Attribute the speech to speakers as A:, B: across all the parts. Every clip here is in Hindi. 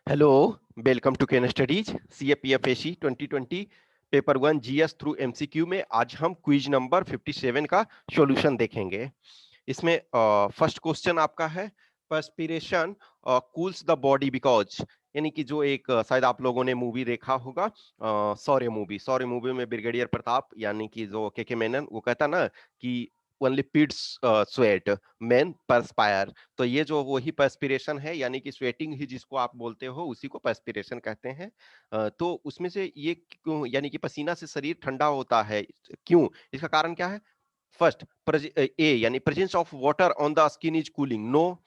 A: Hello, welcome to Ken studies CAPFAC 2020 paper 1 GS through MCQ में आज हम क्विज नंबर 57 का सॉल्यूशन देखेंगे। इसमें फर्स्ट क्वेश्चन आपका है, perspiration cools the body because, यानी कि जो एक शायद आप लोगों ने मूवी देखा होगा, सौर्य मूवी में ब्रिगेडियर प्रताप यानी कि जो के मेनन वो कहता ना कि ओनली पिट्स स्वेट मैन परस्पायर। तो ये जो वही पर्सपिरेशन है, यानी कि स्वेटिंग ही जिसको आप बोलते हो उसी को पर्सपिरेशन कहते हैं। तो उसमें से ये क्यों, यानी कि पसीना से शरीर ठंडा होता है, क्यों? इसका कारण क्या है? फर्स्ट, ए यानी presence of water on the skin is cooling, no.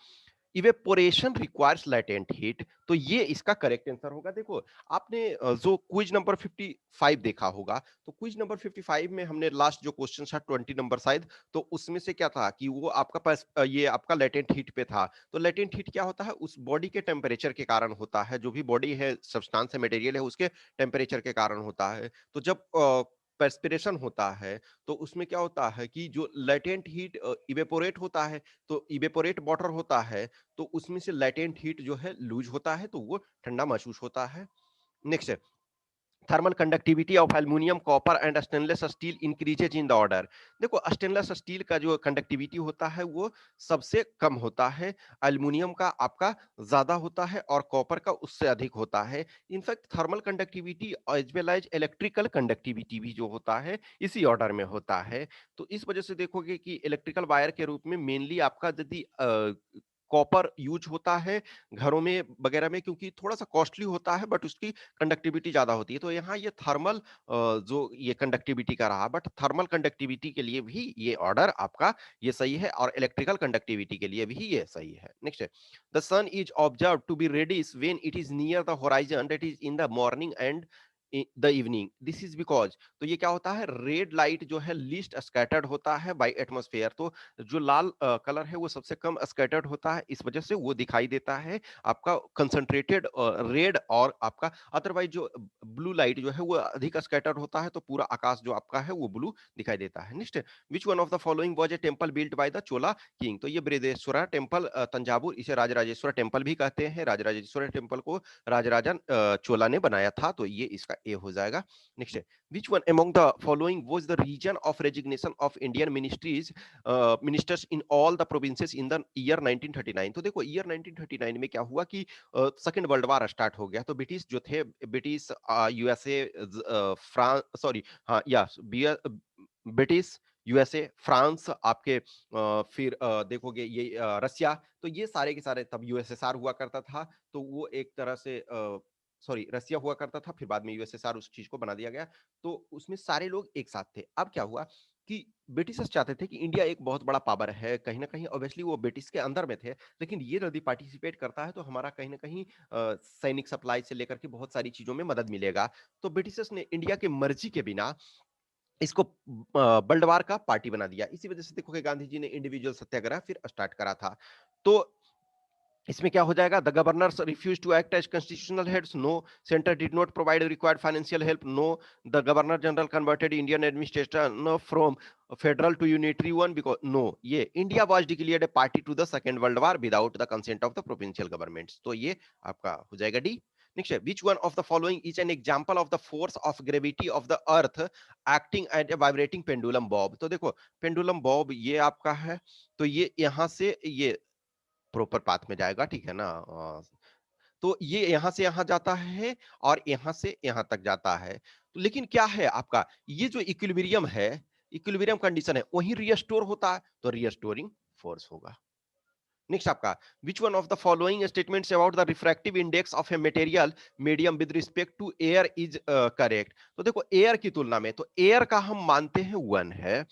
A: Evaporation requires latent heat, तो ये इसका करेक्ट आंसर होगा। देखो, आपने जो क्विज नंबर 55 देखा होगा, तो क्विज नंबर 55 में हमने लास्ट जो क्वेश्चन था 20 नंबर शायद, तो उसमें से क्या था कि वो आपका पास ये आपका लेटेंट हीट पे था। तो लेटेंट हीट क्या होता है? उस बॉडी के टेम्परेचर के कारण होता है, जो भी बॉडी है, सब्सटेंस है, मटेरियल है, उसके टेम्परेचर के कारण होता है। तो जब पर्सपिरेशन होता है तो उसमें क्या होता है कि जो लेटेंट हीट इवेपोरेट होता है, तो इवेपोरेट वाटर होता है, तो उसमें से लेटेंट हीट जो है लूज होता है, तो वो ठंडा महसूस होता है। नेक्स्ट है, thermal conductivity of aluminium, copper and stainless steel increases in the order. देखो, स्टेनलेस स्टील का जो कंडक्टिविटी होता है वो सबसे कम होता है, एल्यूमिनियम का आपका ज्यादा होता है और कॉपर का उससे अधिक होता है। In fact thermal conductivity as well as electrical conductivity भी जो होता है इसी ऑर्डर में होता है। तो इस वजह से देखोगे कि इलेक्ट्रिकल वायर के रूप में मेनली आपका यदि कॉपर यूज होता है घरों में वगैरह में, क्योंकि थोड़ा सा कॉस्टली होता है बट उसकी कंडक्टिविटी ज्यादा होती है। तो यहाँ ये थर्मल जो ये कंडक्टिविटी का रहा, बट थर्मल कंडक्टिविटी के लिए भी ये ऑर्डर आपका ये सही है और इलेक्ट्रिकल कंडक्टिविटी के लिए भी ये सही है। नेक्स्ट है, the sun is observe to be reddish when it is near the horizon, that is in the morning and the evening, this is because. तो ये क्या होता है? रेड लाइट जो है लीस्ट स्कैटर्ड होता है बाय एटमॉस्फेयर, तो जो लाल कलर है वो सबसे कम स्कैटर्ड होता है, इस वजह से वो दिखाई देता है आपका कंसंट्रेटेड रेड। और आपका अदरवाइज जो ब्लू लाइट जो है वो अधिक स्कैटर्ड होता है, तो पूरा आकाश जो आपका है वो ब्लू दिखाई देता है। Next, which one of the following was a temple built by the Chola king? तो ये बृहदेश्वरा टेंपल, तंजावुर, इसे राजराजेश्वर टेंपल भी कहते हैं। राजराजेश्वर टेंपल को राजराजन चोला ने बनाया था, तो ये इसका ए हो जाएगा। नेक्स्ट है, which one among the following was the reason of resignation of Indian ministries ministers in all the provinces in the year 1939? तो देखो, ईयर 1939 में क्या हुआ कि सेकेंड वर्ल्ड वार स्टार्ट हो गया, तो ब्रिटिश जो थे, ब्रिटिश, यूएसए, फ्रांस, सॉरी, हाँ या ब्रिटिश, यूएसए, फ्रांस, आपके फिर देखोगे ये रसिया, तो ये सारे के सारे, तब यूएसएसआर हुआ करता था, तो वो एक तरह से सॉरी रसिया हुआ करता था, फिर बाद में यूएसएसआर उस चीज को बना दिया गया। तो उसमें सारे लोग एक साथ थे। अब क्या हुआ कि ब्रिटिशर्स चाहते थे कि इंडिया एक बहुत बड़ा पावर है, कहीं ना कहीं ऑब्वियसली वो ब्रिटिश के अंदर में थे, लेकिन ये यदि पार्टिसिपेट करता है तो हमारा कहीं ना कहीं सैनिक सप्लाई से लेकर के बहुत सारी चीजों में मदद मिलेगा। तो ब्रिटिशर्स ने इंडिया के मर्जी के बिना इसको बल्डवार का पार्टी बना दिया। इसी वजह से देखोगे गांधी जी ने इंडिविजुअल सत्याग्रह फिर स्टार्ट करा था। तो इसमें क्या हो जाएगा? The governors refuse to act as constitutional heads, no. Centre did not provide required financial help, no. The governor general converted Indian administration from federal to unitary one, because no. ये India was declared a party to the second world war without the consent of the provincial governments, तो ये आपका हो जाएगा डी। नेक्स्ट है, which one of the following is an example of the force of gravity of the earth acting at A vibrating pendulum Bob? तो देखो, पेंडुलम बॉब ये आपका है, तो ये यहां से ये प्रॉपर पाथ में जाएगा, ठीक है ना? तो ये यहां से यहां जाता है और यहां से यहां तक जाता है। तो लेकिन क्या है आपका, ये जो इक्विलिब्रियम है, इक्विलिब्रियम कंडीशन है, वहीं रिस्टोर होता है, तो रिस्टोरिंग फोर्स होगा। नेक्स्ट आपका, which one of the following statements about the refractive index of a material medium with respect to air is correct? तो देखो, एयर की तुलना में, तो एयर का हम मानते हैं 1 है,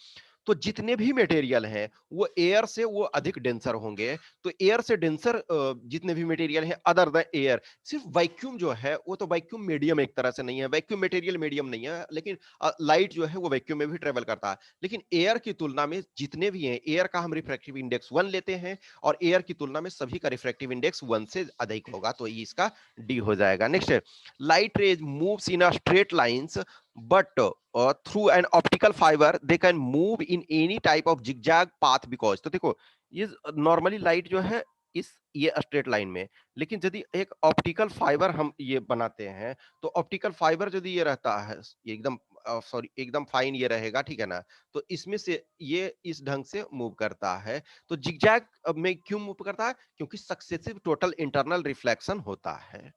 A: तो जितने भी मटेरियल हैं वो एयर से वो अधिक डेंसर होंगे। तो एयर से डेंसर जितने भी मटेरियल हैं अदर द एयर, सिर्फ वैक्यूम जो है वो तो वैक्यूम मीडियम एक तरह से नहीं है, वैक्यूम मटेरियल मीडियम नहीं है, लेकिन लाइट जो है वो वैक्यूम में भी ट्रेवल करता है। लेकिन एयर की तुलना में जितने भी हैं, एयर का हम रिफ्रैक्टिव इंडेक्स 1 लेते हैं और एयर की तुलना में सभी का रिफ्रैक्टिव इंडेक्स 1 से अधिक होगा, तो ये इसका डी हो जाएगा। नेक्स्ट है, light rays moves in a straight lines but through an optical fiber they can move in any type of zigzag path because। तो देखो, ये नॉर्मली लाइट जो है इस ये स्ट्रेट लाइन में। लेकिन यदि एक ऑप्टिकल फाइबर हम ये बनाते हैं, तो ऑप्टिकल फाइबर यदि ये रहता है, ये एकदम सॉरी एकदम फाइन ये रहेगा, ठीक है ना? तो इसमें से ये इस ढंग से मूव करता है। तो जिगजैग में क्यों मूव करता है? क्योंकि सक्सेसिव टोटल इंटरनल रिफ्लेक्शन होता है।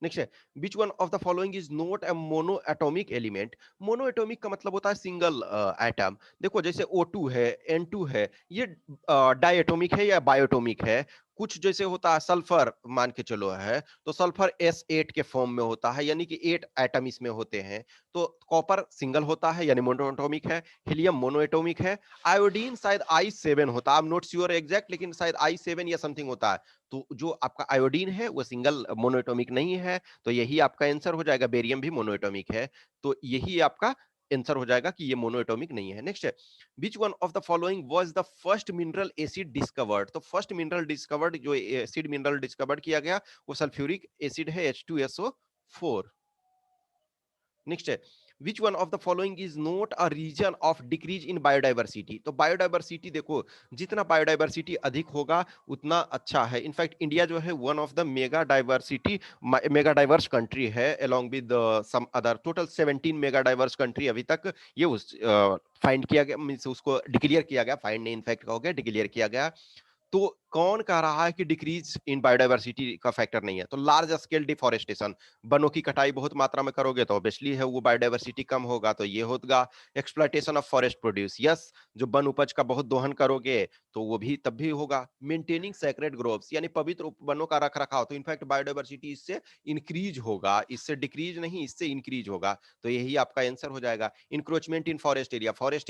A: नेक्स्ट है, which one of the following is not a mono atomic element. Mono atomic का मतलब होता है सिंगल एटम। देखो जैसे O2 है, N2 है, ये डायटोमिक है या बायोटोमिक है। कुछ जैसे होता है सल्फर, मान के चलो है, तो सल्फर S8 के फॉर्म में होता है, यानी कि 8 एटम इसमें होते हैं। तो कॉपर सिंगल होता है यानी मोनोएटॉमिक है, हीलियम मोनोएटॉमिक है, आयोडीन शायद I7 होता है, I am not sure exact, लेकिन शायद I7 या समथिंग होता है। तो जो आपका आयोडीन है वो सिंगल मोनोएटॉमिक नहीं है, तो यही आपका आंसर हो जाएगा। बेरियम भी मोनोएटॉमिक है, तो यही आपका आंसर हो जाएगा कि ये मोनोएटॉमिक नहीं है। नेक्स्ट है, which one of the following was the first mineral acid discovered. तो फर्स्ट मिनरल डिस्कवर्ड, जो एसिड मिनरल डिस्कवर्ड किया गया, वो सल्फ्यूरिक एसिड है, H2SO4। नेक्स्ट है, which one of the following is not a reason of decrease in biodiversity. तो बायोडाइवर्सिटी देखो, जितना बायोडाइवर्सिटी अधिक होगा उतना अच्छा है। इनफैक्ट इंडिया जो है one of the mega diverse country है, along with some other. Total 17 mega diverse country अभी तक ये उस फाइंड किया गया, मींस उसको डिक्लेयर किया गया, फाइंड नहीं इनफैक्ट कहोगे, डिक्लेयर किया गया। तो कौन कह रहा है कि डिक्रीज इन बायोडाइवर्सिटी का फैक्टर नहीं है? तो लार्ज स्केल डिफॉरेस्टेशन, वनों की कटाई बहुत मात्रा में करोगे तो ऑब्वियसली है वो बायोडाइवर्सिटी कम होगा, तो ये होगा। Exploitation of forest produce, yes, जो वन उपज का बहुत दोहन करोगे तो वो भी तब भी होगा। मेंटेनिंग सैक्रेड ग्रोव्स, यानी पवित्र वनों का रख रखाव, तो इनफैक्ट बायोडाइवर्सिटी इससे इंक्रीज होगा, इससे डिक्रीज नहीं, इससे इंक्रीज होगा, तो यही आपका आंसर हो जाएगा। इंक्रोचमेंट इन फॉरेस्ट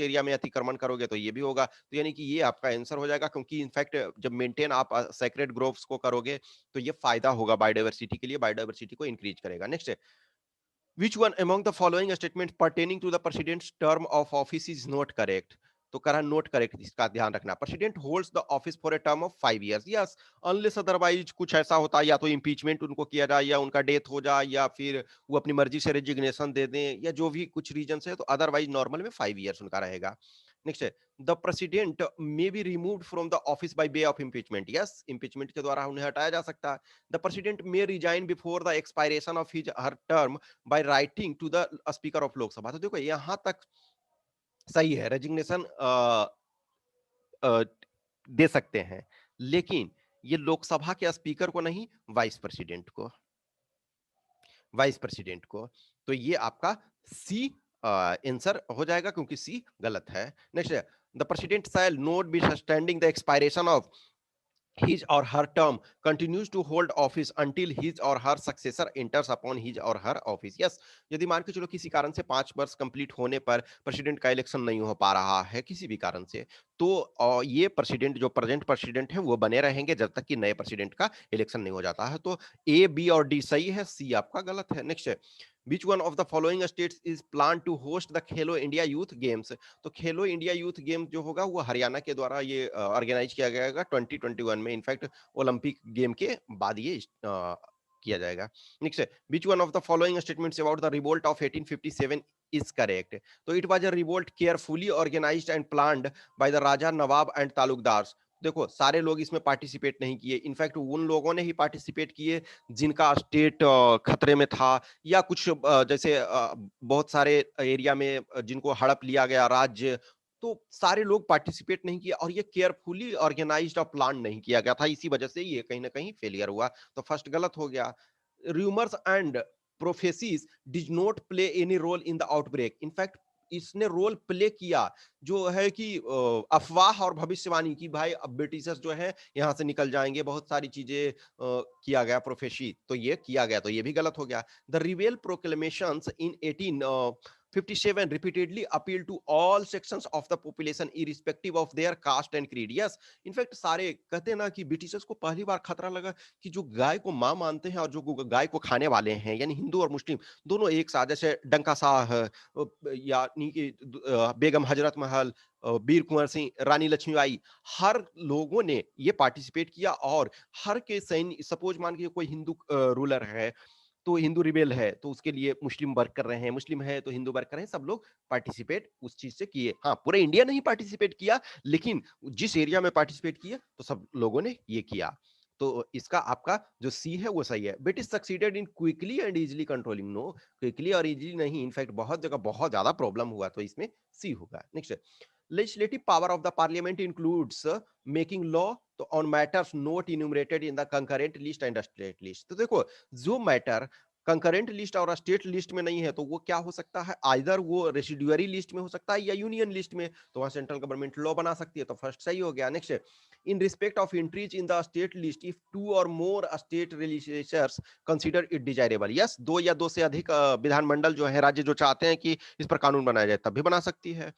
A: एरिया में अतिक्रमण करोगे तो ये भी होगा, तो यानी कि ये आपका आंसर हो जाएगा, क्योंकि इनफैक्ट जब मेंटेन आप सेक्रेड ग्रोव्स को करोगे तो ये फायदा होगा बायोडाइवर्सिटी के लिए, बायोडाइवर्सिटी को इंक्रीज करेगा। नेक्स्ट है, which one among the following statements pertaining to the president's term of office is not correct। तो करा नोट करेक्ट, इसका ध्यान रखना। President holds the office for a term of 5 years, yes, unless otherwise कुछ ऐसा होता है, या तो इम्पीचमेंट उनको किया जाए, या उनका डेथ हो जाए, या फिर वो अपनी मर्जी से रेजिग्नेशन दे दें, या जो भी कुछ रीजन है, तो अदरवाइज नॉर्मल में 5 years उनका रहेगा। नेक्स्ट है, the president may be removed from the office by way of impeachment, yes, impeachment के द्वारा उन्हें हटाया जा सकता है। The president may resign before the expiration of his her term by writing to the speaker of Lok Sabha. तो देखो यहां तक सही है, रेजिग्नेशन दे सकते हैं, लेकिन ये लोकसभा के स्पीकर को नहीं, वाइस प्रेसिडेंट को, वाइस प्रेसिडेंट को। तो ये आपका सी आंसर हो जाएगा, क्योंकि सी गलत है। नेक्स्ट है, the president shall notwithstanding the expiration of his or her term continues to hold office until his or her successor enters upon his or her office, yes, यदि मान के चलो किसी कारण से 5 वर्ष कंप्लीट होने पर प्रेसिडेंट का इलेक्शन नहीं हो पा रहा है किसी भी कारण से, तो ये प्रेसिडेंट, जो प्रेजेंट प्रेसिडेंट है, वो बने रहेंगे जब तक कि नए प्रेसिडेंट का इलेक्शन नहीं हो जाता है। तो ए, बी और डी सही है, सी आपका गलत है। नेक्स्ट है, which one of the following states is plan to host the Khelo India youth games. तो खेलो इंडिया यूथ गेम जो होगा वो हरियाणा के द्वारा ये ऑर्गेनाइज किया गया 2021 में, इनफैक्ट ओलंपिक गेम के बाद ये किया जाएगा। नेक्स्ट है, which one of the following statements about the revolt of 1857 is correct. तो it was a revolt carefully organised and planned by the raja nawab and taluqdars. देखो सारे लोग इसमें पार्टिसिपेट नहीं किए, इनफैक्ट उन लोगों ने ही पार्टिसिपेट किए जिनका स्टेट खतरे में था, या कुछ जैसे बहुत सारे एरिया में जिनको हड़प लिया गया राज्य, तो सारे लोग पार्टिसिपेट नहीं किए, और ये केयरफुली ऑर्गेनाइज्ड और प्लान नहीं किया गया था, इसी वजह से ये कहीं ना कहीं फेलियर हुआ। तो फर्स्ट गलत हो गया। Rumours and prophecies did not play any role in the outbreak. In fact इसने रोल प्ले किया, जो है कि अफवाह और भविष्यवाणी की, भाई अब ब्रिटिशर्स जो है यहाँ से निकल जाएंगे, बहुत सारी चीजें किया गया प्रोफेसी, तो ये किया गया, तो ये भी गलत हो गया। द रिवेल proclamations in 1857 repeatedly appeal to all sections of the population irrespective of their caste and creed, yes, in fact सारे कहते हैं ना कि ब्रिटिशर्स को पहली बार खतरा लगा कि जो गाय को मां मानते हैं और जो गाय को खाने वाले हैं, यानी हिंदू और मुस्लिम दोनों एक साथ, जैसे डंका साह, यानी कि बेगम हजरत महल, वीर कुंवर सिंह, रानी लक्ष्मीबाई, हर लोगों ने ये पार्टिसिपेट किया, और हर के सैन्य, सपोज मान के कोई हिंदू रूलर है, तो हिंदू रिबेल है तो उसके लिए मुस्लिम वर्क कर रहे हैं, मुस्लिम है तो हिंदू वर्क कर रहे हैं, सब लोग पार्टिसिपेट उस चीज से किए। हाँ, पूरा इंडिया नहीं पार्टिसिपेट किया, लेकिन जिस एरिया में पार्टिसिपेट किए तो सब लोगों ने ये किया। तो इसका आपका जो सी है वो सही है। British succeeded in quickly and easily controlling, no, quickly और इजीली नहीं, इनफैक्ट बहुत जगह बहुत ज्यादा प्रॉब्लम हुआ, तो इसमें सी होगा। Next, legislative power of the parliament includes making law तो on matters not enumerated in the concurrent list and state list। तो देखो, जो मैटर कंकरेंट लिस्ट और स्टेट लिस्ट में नहीं है तो वो क्या हो सकता है, आइदर वो रेसिडुअरी लिस्ट में हो सकता है या यूनियन लिस्ट में, तो वहां सेंट्रल गवर्नमेंट लॉ बना सकती है, तो फर्स्ट सही हो गया। Next, in respect of entries in the state list if two or more state legislatures consider it desirable, yes, दो या दो से अधिक विधानमंडल जो है, राज्य जो चाहते हैं कि इस पर कानून बनाया जाए, तब भी बना सकती है।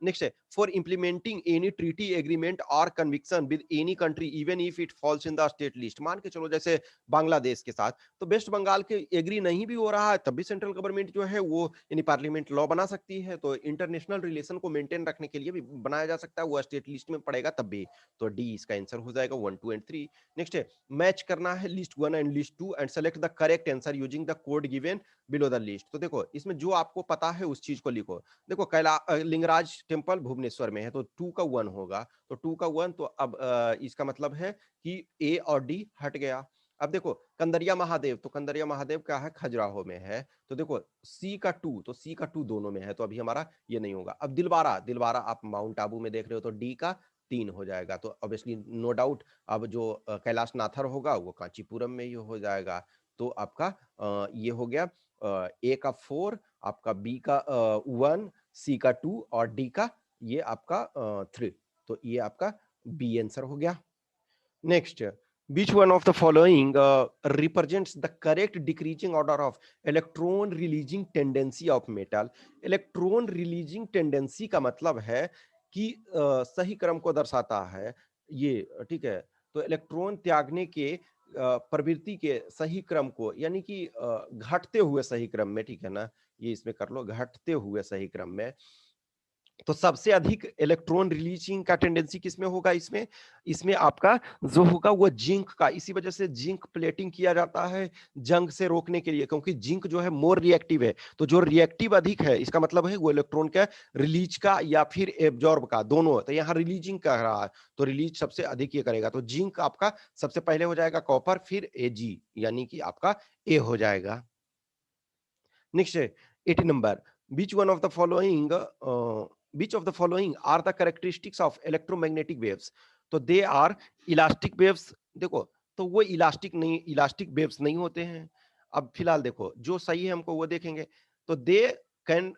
A: नेक्स्ट है, for implementing any treaty agreement or convention with any country even if it falls in the state list, मान के चलो जैसे बांग्लादेश के साथ, तो वेस्ट बंगाल के एग्री नहीं भी हो रहा है तब भी सेंट्रल गवर्नमेंट जो है वो यानी पार्लियामेंट लॉ बना सकती है, तो इंटरनेशनल रिलेशन को मेंटेन रखने के लिए भी बनाया जा सकता है, वो स्टेट लिस्ट में पड़ेगा तब भी, तो डी इसका आंसर हो जाएगा 1 2 एंड 3। नेक्स्ट है, मैच करना है list 1 and list 2 and select the correct answer using the code given below the list. तो देखो इसमें जो आपको पता है उस चीज को लिखो। देखो लिंगराज टेम्पल भुवनेश्वर में है तो 2 का 1 होगा, तो 2 का 1, तो अब इसका मतलब है कि ए और डी हट गया। अब देखो कंदरिया महादेव, तो कंदरिया महादेव क्या है, खजुराहो में है, तो देखो सी का 2, तो सी का 2 दोनों में है, तो अभी हमारा ये नहीं होगा। अब दिलवारा, दिलवारा आप माउंट आबू में देख रहे हो तो डी का 3 हो जाएगा, तो ऑब्वियसली नो डाउट अब जो कैलाश नाथर होगा वो कांचीपुरम में ही हो जाएगा, तो आपका ये हो गया ए का 4, आपका बी का 1, सी का 2 और डी का ये आपका 3, तो ये आपका बी आंसर हो गया। Next, which one of the following represents the correct decreasing order of electron releasing tendency of metal? electron releasing tendency का मतलब है कि सही क्रम को दर्शाता है ये, ठीक है, तो इलेक्ट्रॉन त्यागने के प्रवृत्ति के सही क्रम को, यानी कि घटते हुए सही क्रम में, ठीक है ना, ये इसमें कर लो, घटते हुए सही क्रम में, तो सबसे अधिक इलेक्ट्रॉन रिलीजिंग का टेंडेंसी किसमें होगा, इसमें इसमें आपका जो होगा वो जिंक का, इसी वजह से जिंक प्लेटिंग किया जाता है जंग से रोकने के लिए, क्योंकि जिंक जो है मोर रिएक्टिव है, तो जो रिएक्टिव अधिक है इसका मतलब है वो इलेक्ट्रॉन का रिलीज का या फिर एब्जॉर्ब का, दोनों, तो यहाँ रिलीजिंग कर रहा है तो रिलीज सबसे अधिक ये करेगा, तो जिंक आपका सबसे पहले हो जाएगा, कॉपर फिर एजी, यानी कि आपका ए हो जाएगा। नेक्स्ट है 80 number, which one of the following which of the following are the characteristics of electromagnetic waves? तो they are elastic waves, देखो तो वो इलास्टिक नहीं, इलास्टिक वेव्स नहीं होते हैं। अब फिलहाल देखो जो सही है हमको वो देखेंगे, तो they can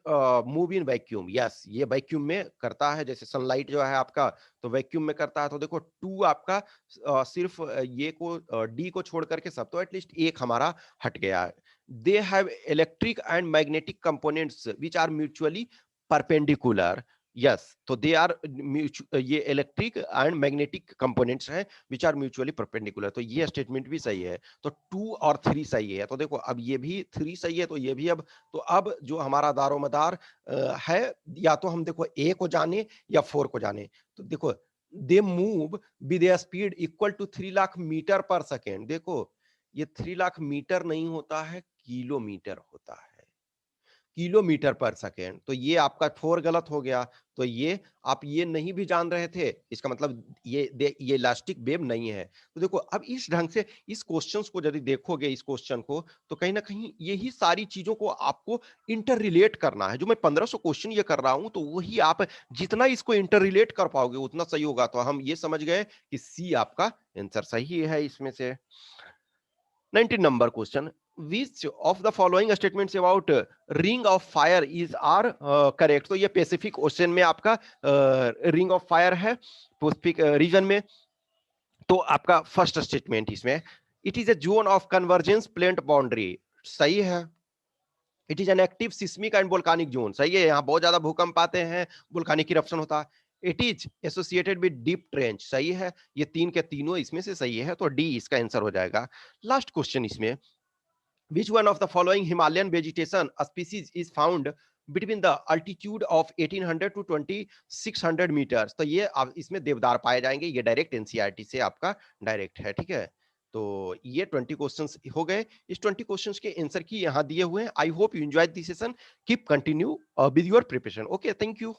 A: move in vacuum, yes, ये वैक्यूम में करता है, जैसे सनलाइट जो है आपका तो वैक्यूम में करता है, तो देखो 2 आपका सिर्फ ये को डी को छोड़ करके सब, तो एटलीस्ट एक हमारा हट गया है। they have electric and magnetic components which are mutually perpendicular, yes, तो they are ये इलेक्ट्रिक एंड मैग्नेटिक कंपोनेंट्स हैं which are mutually perpendicular, तो ये स्टेटमेंट भी सही है, तो 2 और 3 सही है, तो देखो अब ये भी 3 सही है, तो ये भी अब, तो अब जो हमारा दारोमदार है, या तो हम देखो ए को जाने या 4 को जाने, तो देखो they move with a speed equal to 3 lakh metre per second, देखो ये 3 लाख मीटर नहीं होता है, किलोमीटर होता है, किलोमीटर पर सेकेंड, तो ये आपका 4 गलत हो गया, तो ये आप ये नहीं भी जान रहे थे, इसका मतलब ये इलास्टिक वेव नहीं है। तो देखो अब इस ढंग से इस क्वेश्चंस को यदि देखोगे, इस क्वेश्चन को, तो कहीं ना कहीं यही सारी चीजों को आपको इंटर रिलेट करना है, जो मैं 1500 क्वेश्चन ये कर रहा हूं, तो वही आप जितना इसको इंटर रिलेट कर पाओगे उतना सही होगा, तो हम ये समझ गए कि सी आपका आंसर सही है इसमें से। 19 number question, which of the following statements about ring of fire is are correct? तो ये पैसिफिक ओशन में आपका रिंग ऑफ फायर है, पैसिफिक रीजन में, तो आपका फर्स्ट स्टेटमेंट इसमें, it is a zone of convergence plate boundary, सही है। It is an active seismic and volcanic zone, सही है, यहाँ बहुत ज्यादा भूकंप आते हैं, वोल्कानिक इरप्शन होता है। It is associated with deep trench, सही है, ये तीन के तीनों इसमें से सही है, तो डी इसका आंसर हो जाएगा। लास्ट क्वेश्चन इसमें, which one of the following Himalayan vegetation species is found between the altitude of 1800 to 2600 meters? तो ये इसमें देवदार पाए जाएंगे, ये डायरेक्ट एनसीईआरटी से आपका डायरेक्ट है, ठीक है। तो ये 20 क्वेश्चंस हो गए। इस 20 क्वेश्चंस के आंसर की यहाँ दिए हुए हैं। I hope you enjoyed this session. Keep continue with your preparation. Okay, thank you.